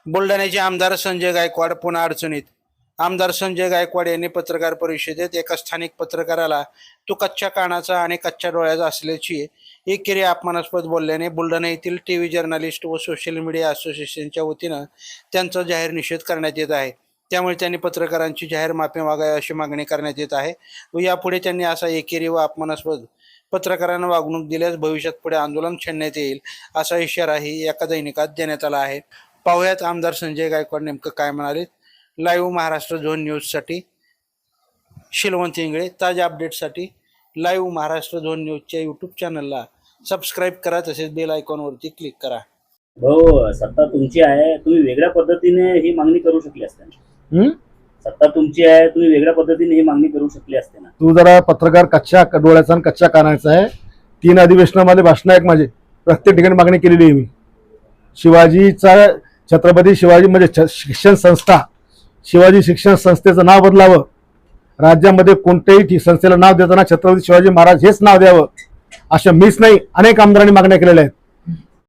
बुलढाण्याचे आमदार संजय गायकवाड पुन्हा अडचणीत. आमदार संजय गायकवाड यांनी पत्रकार परिषदेत एका स्थानिक पत्रकाराला तो कच्च्या कानाचा आणि कच्च्या डोळ्याचा असल्याची एकेरी अपमानास्पद बोलल्याने बुलढाणा येथील टीव्ही जर्नलिस्ट व सोशल मीडिया असोसिएशनच्या वतीनं त्यांचा जाहीर निषेध करण्यात येत आहे. त्यामुळे त्यांनी पत्रकारांची जाहीर माफी मागावी अशी मागणी करण्यात येत आहे व यापुढे त्यांनी असा एकेरी व अपमानास्पद पत्रकारांना वागणूक दिल्यास भविष्यात पुढे आंदोलन छेडण्यात येईल असा इशाराही एका दैनिकात देण्यात आला आहे. पाहुयात आमदार संजय गायकवाड नेमकं काय म्हणाले. लाईव्ह महाराष्ट्र झोन न्यूजसाठी शिलवंत इंगळे. ताज्या अपडेटसाठी लाईव्ह महाराष्ट्र झोन न्यूजच्या यूट्यूब चॅनलला सबस्क्राईब करा, तसेच बेल आयकॉनवरती क्लिक करा. हो, सत्ता तुमची आहे, तुम्ही वेगळ्या पद्धतीने ही मागणी करू शकली असते ना. सत्ता तुमची आहे, तुम्ही वेगळ्या पद्धतीने ही मागणी करू शकली असते ना. तू जरा पत्रकार कच्च्या डोळ्याचा आणि कच्च्या कानाचा आहे. 3 अधिवेशनामध्ये भाषण आहेत माझे, प्रत्येक ठिकाणी मागणी केलेली आहे मी. शिवाजीचा छत्रपती शिवाजी म्हणजे शिक्षण संस्था, शिवाजी शिक्षण संस्थेचं नाव बदलावं. राज्यामध्ये कोणत्याही संस्थेला नाव देताना छत्रपती शिवाजी महाराज हेच नाव द्यावं, अशा मीच नाही अनेक आमदारांनी मागण्या केलेल्या आहेत.